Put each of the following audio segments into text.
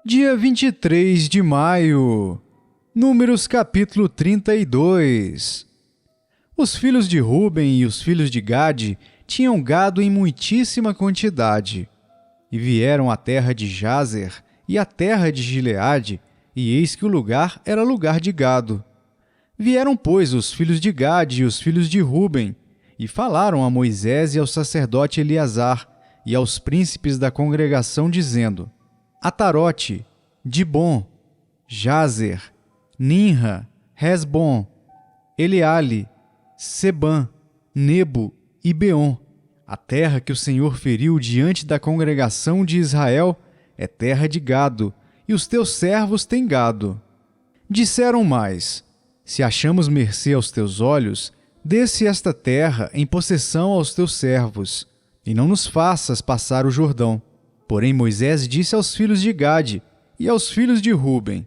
Dia 23 de maio. Números capítulo 32. Os filhos de Ruben e os filhos de Gade tinham gado em muitíssima quantidade. E vieram à terra de Jazer e à terra de Gileade, e eis que o lugar era lugar de gado. Vieram, pois, os filhos de Gade e os filhos de Ruben, e falaram a Moisés e ao sacerdote Eleazar, e aos príncipes da congregação, dizendo: Atarote, Dibom, Jazer, Ninra, Hesbom, Eleale, Sebã, Nebo e Beom. A terra que o Senhor feriu diante da congregação de Israel é terra de gado, e os teus servos têm gado. Disseram mais: Se achamos mercê aos teus olhos, dê-se esta terra em possessão aos teus servos, e não nos faças passar o Jordão. Porém Moisés disse aos filhos de Gade e aos filhos de Ruben: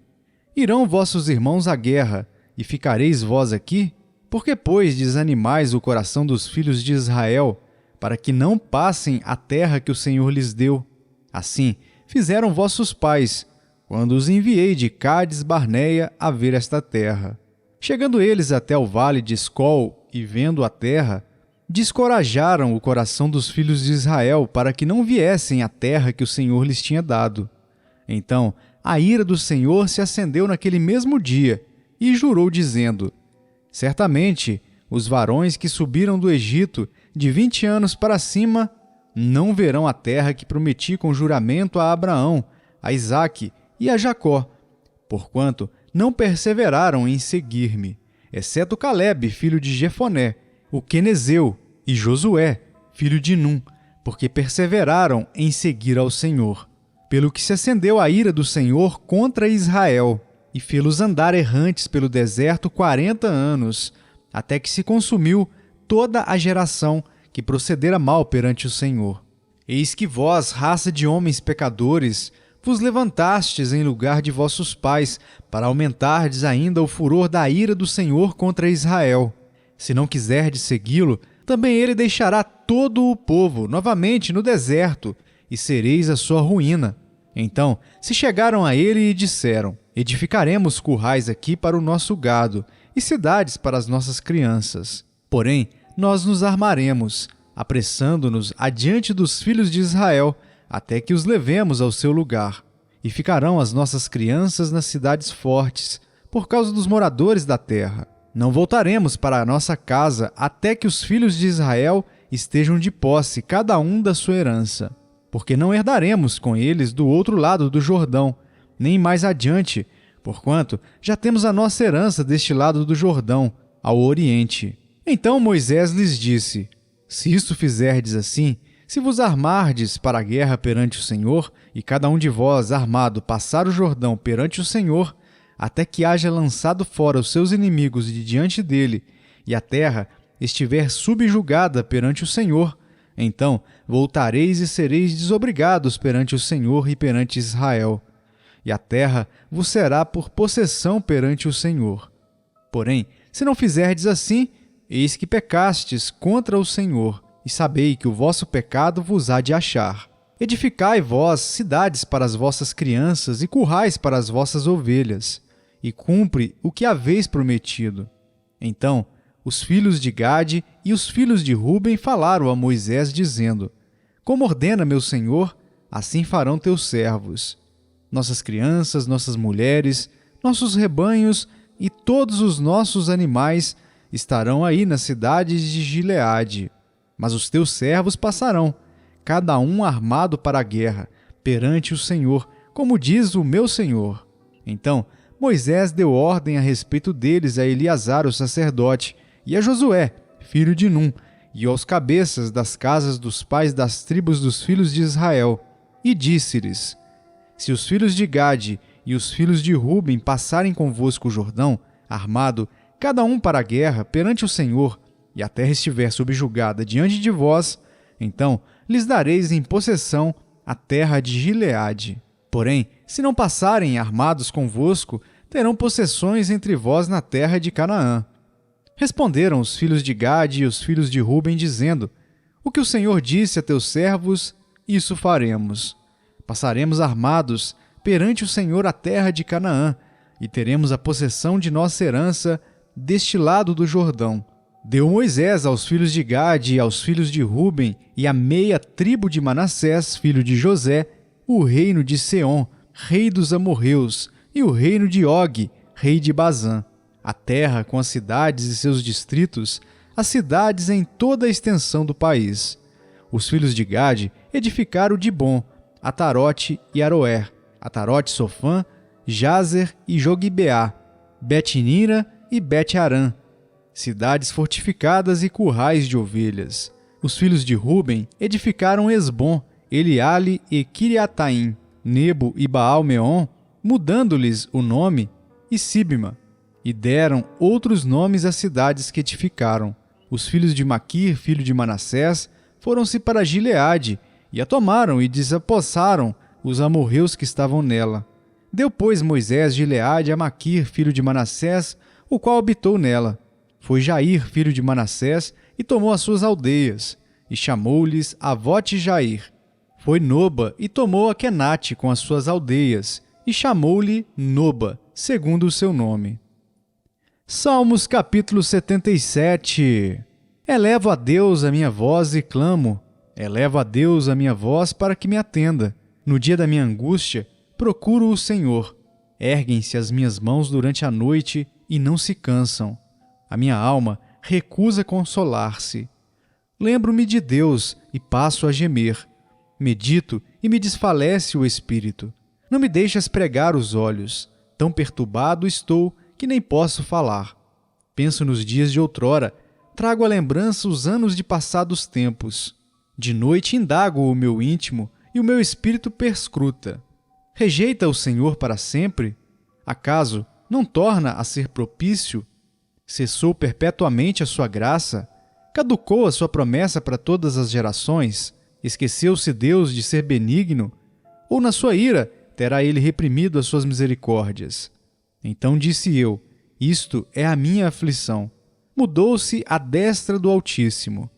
Irão vossos irmãos à guerra, e ficareis vós aqui? Por que, pois, desanimais o coração dos filhos de Israel, para que não passem a terra que o Senhor lhes deu? Assim fizeram vossos pais, quando os enviei de Cádiz Barneia a ver esta terra. Chegando eles até o vale de Escol e vendo a terra, descorajaram o coração dos filhos de Israel para que não viessem à terra que o Senhor lhes tinha dado. Então a ira do Senhor se acendeu naquele mesmo dia e jurou, dizendo: Certamente os varões que subiram do Egito de 20 anos para cima não verão a terra que prometi com juramento a Abraão, a Isaque e a Jacó, porquanto não perseveraram em seguir-me, exceto Calebe, filho de Jefoné, o quenezeu, e Josué, filho de Num, porque perseveraram em seguir ao Senhor. Pelo que se acendeu a ira do Senhor contra Israel, e fê-los andar errantes pelo deserto 40 anos, até que se consumiu toda a geração que procedera mal perante o Senhor. Eis que vós, raça de homens pecadores, vos levantastes em lugar de vossos pais, para aumentardes ainda o furor da ira do Senhor contra Israel. Se não quiserdes segui-lo, também ele deixará todo o povo novamente no deserto, e sereis a sua ruína. Então se chegaram a ele e disseram: Edificaremos currais aqui para o nosso gado, e cidades para as nossas crianças. Porém, nós nos armaremos, apressando-nos adiante dos filhos de Israel, até que os levemos ao seu lugar. E ficarão as nossas crianças nas cidades fortes, por causa dos moradores da terra. Não voltaremos para a nossa casa até que os filhos de Israel estejam de posse, cada um da sua herança. Porque não herdaremos com eles do outro lado do Jordão, nem mais adiante, porquanto já temos a nossa herança deste lado do Jordão, ao oriente. Então Moisés lhes disse: Se isto fizerdes assim, se vos armardes para a guerra perante o Senhor, e cada um de vós armado passar o Jordão perante o Senhor, até que haja lançado fora os seus inimigos de diante dele, e a terra estiver subjugada perante o Senhor, então voltareis e sereis desobrigados perante o Senhor e perante Israel. E a terra vos será por possessão perante o Senhor. Porém, se não fizerdes assim, eis que pecastes contra o Senhor, e sabei que o vosso pecado vos há de achar. Edificai vós cidades para as vossas crianças e currais para as vossas ovelhas, e cumpre o que haveis prometido. Então os filhos de Gade e os filhos de Ruben falaram a Moisés, dizendo: Como ordena meu senhor, assim farão teus servos. Nossas crianças, nossas mulheres, nossos rebanhos e todos os nossos animais estarão aí nas cidades de Gileade. Mas os teus servos passarão, cada um armado para a guerra, perante o Senhor, como diz o meu senhor. Então Moisés deu ordem a respeito deles a Eleazar, o sacerdote, e a Josué, filho de Num, e aos cabeças das casas dos pais das tribos dos filhos de Israel, e disse-lhes: Se os filhos de Gade e os filhos de Ruben passarem convosco o Jordão, armado, cada um para a guerra, perante o Senhor, e a terra estiver subjugada diante de vós, então lhes dareis em possessão a terra de Gileade. Porém, se não passarem armados convosco, terão possessões entre vós na terra de Canaã. Responderam os filhos de Gade e os filhos de Ruben, dizendo: O que o Senhor disse a teus servos, isso faremos. Passaremos armados perante o Senhor a terra de Canaã, e teremos a possessão de nossa herança deste lado do Jordão. Deu Moisés aos filhos de Gade e aos filhos de Ruben e à meia tribo de Manassés, filho de José, o reino de Seom, rei dos amorreus, e o reino de Og, rei de Bazã, a terra com as cidades e seus distritos, as cidades em toda a extensão do país. Os filhos de Gade edificaram Dibom, Atarote e Aroer, Atarote Sofã, Jazer e Jogibeá, Bet-Nira e Bet-Arã, cidades fortificadas e currais de ovelhas. Os filhos de Ruben edificaram Esbom, Eliale e Kiriataim, Nebo e Baal-Meon, mudando-lhes o nome, e Sibma, e deram outros nomes às cidades que edificaram. Os filhos de Maquir, filho de Manassés, foram-se para Gileade, e a tomaram e desapossaram os amorreus que estavam nela. Deu, pois, Moisés Gileade a Maquir, filho de Manassés, o qual habitou nela. Foi Jair, filho de Manassés, e tomou as suas aldeias, e chamou-lhes Avote-Jair. Foi Noba, e tomou a Quenate com as suas aldeias, e chamou-lhe Noba, segundo o seu nome. Salmos capítulo 77. Elevo a Deus a minha voz e clamo. Elevo a Deus a minha voz para que me atenda. No dia da minha angústia, procuro o Senhor. Erguem-se as minhas mãos durante a noite e não se cansam. A minha alma recusa consolar-se. Lembro-me de Deus e passo a gemer. Medito e me desfalece o espírito. Não me deixas pregar os olhos. Tão perturbado estou que nem posso falar. Penso nos dias de outrora, trago à lembrança os anos de passados tempos. De noite indago o meu íntimo e o meu espírito perscruta. Rejeita o Senhor para sempre? Acaso não torna a ser propício? Cessou perpetuamente a sua graça? Caducou a sua promessa para todas as gerações? Esqueceu-se Deus de ser benigno? Ou na sua ira terá ele reprimido as suas misericórdias? Então disse eu, isto é a minha aflição. Mudou-se a destra do Altíssimo.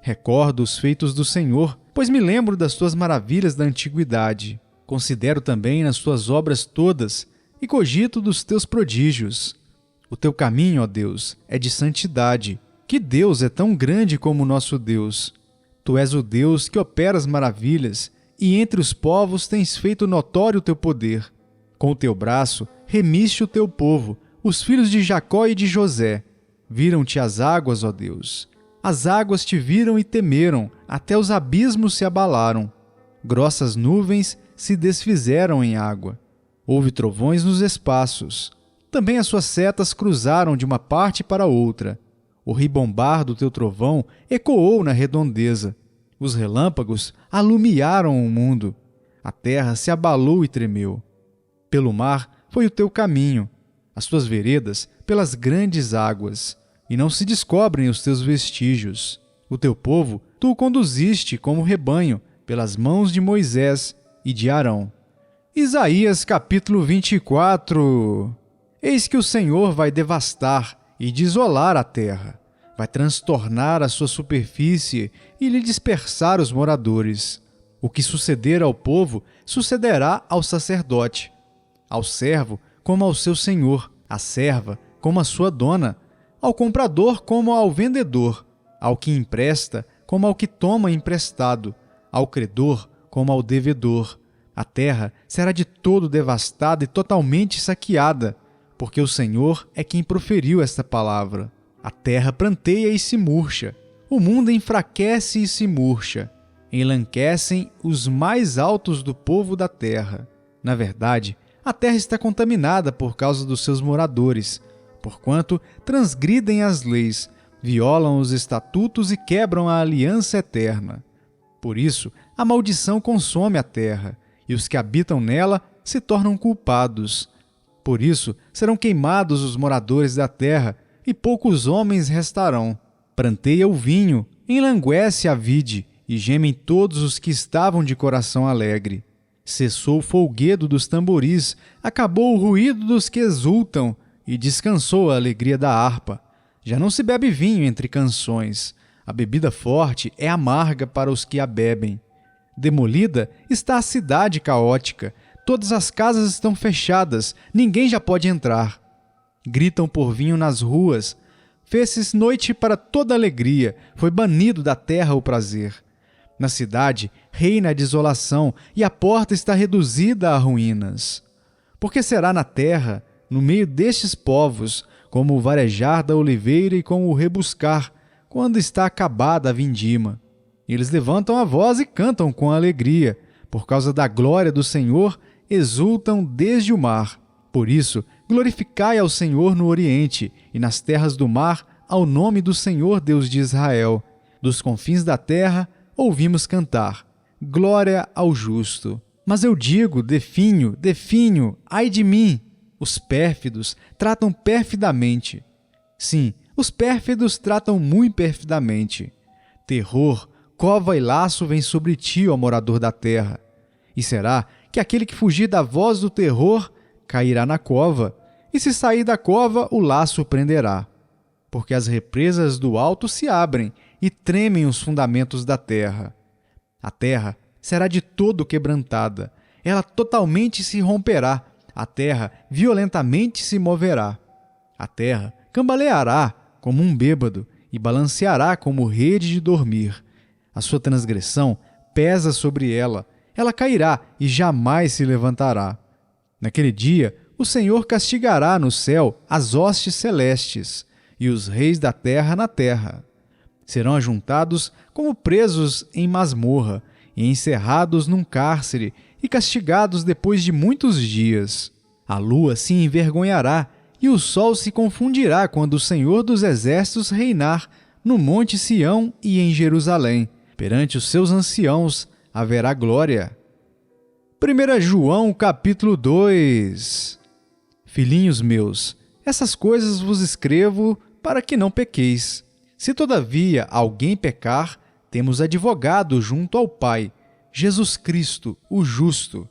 Recordo os feitos do Senhor, pois me lembro das tuas maravilhas da antiguidade. Considero também nas tuas obras todas e cogito dos teus prodígios. O teu caminho, ó Deus, é de santidade. Que Deus é tão grande como o nosso Deus? Tu és o Deus que opera as maravilhas, e entre os povos tens feito notório o teu poder. Com o teu braço remiste o teu povo, os filhos de Jacó e de José. Viram-te as águas, ó Deus. As águas te viram e temeram, até os abismos se abalaram. Grossas nuvens se desfizeram em água. Houve trovões nos espaços. Também as suas setas cruzaram de uma parte para outra. O ribombar do teu trovão ecoou na redondeza. Os relâmpagos alumiaram o mundo. A terra se abalou e tremeu. Pelo mar foi o teu caminho, as tuas veredas pelas grandes águas, e não se descobrem os teus vestígios. O teu povo tu o conduziste como rebanho pelas mãos de Moisés e de Arão. Isaías capítulo 24. Eis que o Senhor vai devastar e desolar a terra, vai transtornar a sua superfície e lhe dispersar os moradores. O que suceder ao povo sucederá ao sacerdote, ao servo como ao seu senhor, à serva como à sua dona, ao comprador como ao vendedor, ao que empresta como ao que toma emprestado, ao credor como ao devedor. A terra será de todo devastada e totalmente saqueada, porque o Senhor é quem proferiu esta palavra. A terra pranteia e se murcha, o mundo enfraquece e se murcha, enlanquecem os mais altos do povo da terra. Na verdade, a terra está contaminada por causa dos seus moradores, porquanto transgridem as leis, violam os estatutos e quebram a aliança eterna. Por isso, a maldição consome a terra, e os que habitam nela se tornam culpados. Por isso, serão queimados os moradores da terra, e poucos homens restarão. Pranteia o vinho, enlanguece a vide, e gemem todos os que estavam de coração alegre. Cessou o folguedo dos tamboris, acabou o ruído dos que exultam, e descansou a alegria da harpa. Já não se bebe vinho entre canções. A bebida forte é amarga para os que a bebem. Demolida está a cidade caótica, todas as casas estão fechadas, ninguém já pode entrar. Gritam por vinho nas ruas, fez-se noite para toda alegria, foi banido da terra o prazer. Na cidade reina a desolação e a porta está reduzida a ruínas. Porque será na terra, no meio destes povos, como o varejar da oliveira e como o rebuscar, quando está acabada a vindima. Eles levantam a voz e cantam com alegria. Por causa da glória do Senhor, exultam desde o mar. Por isso, glorificai ao Senhor no Oriente, e nas terras do mar, ao nome do Senhor Deus de Israel. Dos confins da terra, ouvimos cantar. Glória ao justo. Mas eu digo, definho, ai de mim. Os pérfidos tratam perfidamente. Sim, os pérfidos tratam muito perfidamente. Terror, cova e laço vem sobre ti, ó morador da terra. E será que aquele que fugir da voz do terror cairá na cova, e se sair da cova, o laço o prenderá. Porque as represas do alto se abrem e tremem os fundamentos da terra. A terra será de todo quebrantada, ela totalmente se romperá, a terra violentamente se moverá. A terra cambaleará como um bêbado e balanceará como rede de dormir. A sua transgressão pesa sobre ela, ela cairá e jamais se levantará. Naquele dia, o Senhor castigará no céu as hostes celestes e os reis da terra na terra. Serão ajuntados como presos em masmorra e encerrados num cárcere e castigados depois de muitos dias. A lua se envergonhará e o sol se confundirá quando o Senhor dos exércitos reinar no monte Sião e em Jerusalém. Perante os seus anciãos haverá glória. 1 João capítulo 2. Filhinhos meus, essas coisas vos escrevo para que não pequeis. Se todavia alguém pecar, temos advogado junto ao Pai, Jesus Cristo, o justo.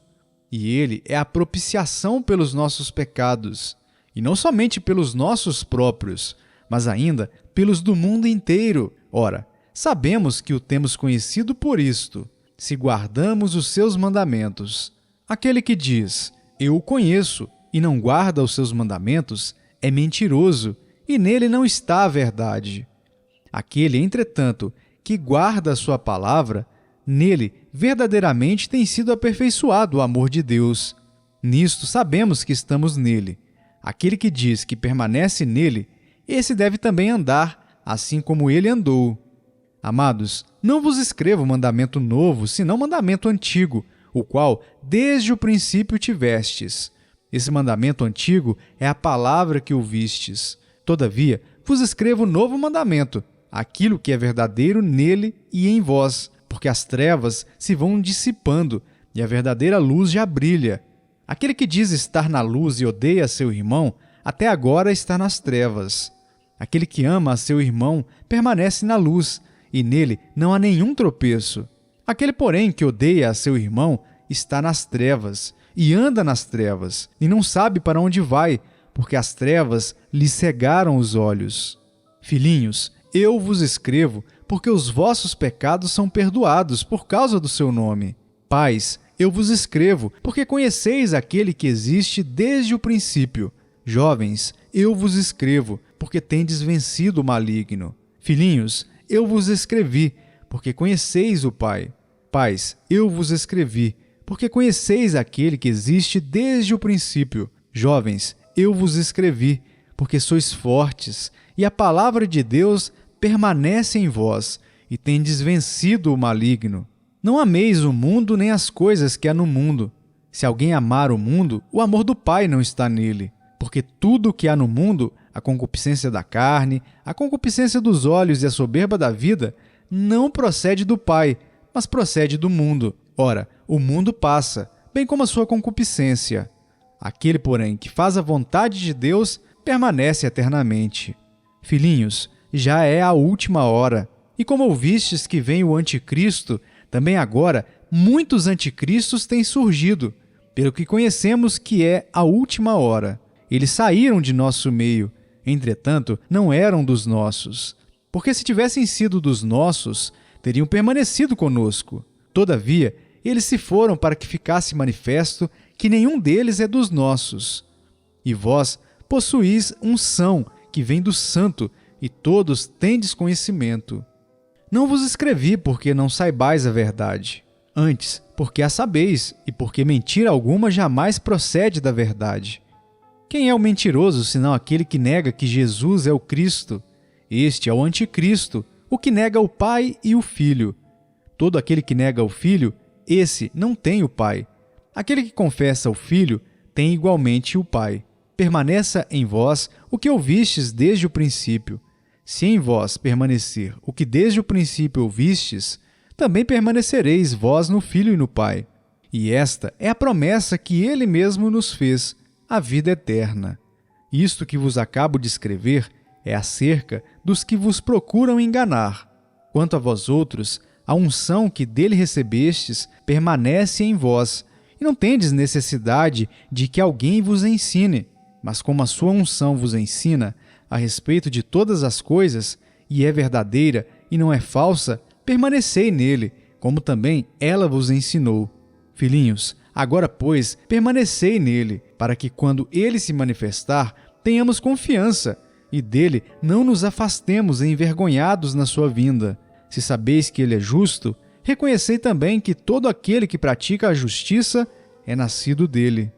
E ele é a propiciação pelos nossos pecados, e não somente pelos nossos próprios, mas ainda pelos do mundo inteiro. Ora, sabemos que o temos conhecido por isto, se guardamos os seus mandamentos. Aquele que diz, eu o conheço, e não guarda os seus mandamentos, é mentiroso, e nele não está a verdade. Aquele, entretanto, que guarda a sua palavra, nele verdadeiramente tem sido aperfeiçoado o amor de Deus. Nisto sabemos que estamos nele. Aquele que diz que permanece nele, esse deve também andar, assim como ele andou. Amados, não vos escrevo mandamento novo, senão mandamento antigo, o qual desde o princípio tivestes. Esse mandamento antigo é a palavra que ouvistes. Todavia, vos escrevo novo mandamento, aquilo que é verdadeiro nele e em vós, porque as trevas se vão dissipando e a verdadeira luz já brilha. Aquele que diz estar na luz e odeia seu irmão, até agora está nas trevas. Aquele que ama a seu irmão permanece na luz, e nele não há nenhum tropeço. Aquele, porém, que odeia a seu irmão está nas trevas, e anda nas trevas, e não sabe para onde vai, porque as trevas lhe cegaram os olhos. Filhinhos, eu vos escrevo, porque os vossos pecados são perdoados por causa do seu nome. Pais, eu vos escrevo, porque conheceis aquele que existe desde o princípio. Jovens, eu vos escrevo, porque tendes vencido o maligno. Filhinhos, eu vos escrevi, porque conheceis o Pai. Pais, eu vos escrevi, porque conheceis aquele que existe desde o princípio. Jovens, eu vos escrevi, porque sois fortes, e a palavra de Deus permanece em vós, e tendes vencido o maligno. Não ameis o mundo nem as coisas que há no mundo. Se alguém amar o mundo, o amor do Pai não está nele. Porque tudo o que há no mundo, a concupiscência da carne, a concupiscência dos olhos e a soberba da vida, não procede do Pai, mas procede do mundo. Ora, o mundo passa, bem como a sua concupiscência. Aquele, porém, que faz a vontade de Deus, permanece eternamente. Filhinhos, já é a última hora. E como ouvistes que vem o anticristo, também agora muitos anticristos têm surgido, pelo que conhecemos que é a última hora. Eles saíram de nosso meio, entretanto, não eram dos nossos. Porque se tivessem sido dos nossos, teriam permanecido conosco. Todavia, eles se foram para que ficasse manifesto que nenhum deles é dos nossos. E vós possuís unção que vem do Santo, e todos tendes conhecimento. Não vos escrevi porque não saibais a verdade, antes porque a sabeis, e porque mentira alguma jamais procede da verdade. Quem é o mentiroso, senão aquele que nega que Jesus é o Cristo? Este é o anticristo, o que nega o Pai e o Filho. Todo aquele que nega o Filho, esse não tem o Pai. Aquele que confessa o Filho, tem igualmente o Pai. Permaneça em vós o que ouvistes desde o princípio. Se em vós permanecer o que desde o princípio ouvistes, também permanecereis vós no Filho e no Pai. E esta é a promessa que Ele mesmo nos fez, a vida eterna. Isto que vos acabo de escrever é acerca dos que vos procuram enganar. Quanto a vós outros, a unção que dele recebestes permanece em vós, e não tendes necessidade de que alguém vos ensine, mas como a sua unção vos ensina a respeito de todas as coisas, e é verdadeira e não é falsa, permanecei nele, como também ela vos ensinou. Filhinhos, agora, pois, permanecei nele, para que quando ele se manifestar, tenhamos confiança, e dele não nos afastemos envergonhados na sua vinda. Se sabeis que ele é justo, reconhecei também que todo aquele que pratica a justiça é nascido dele.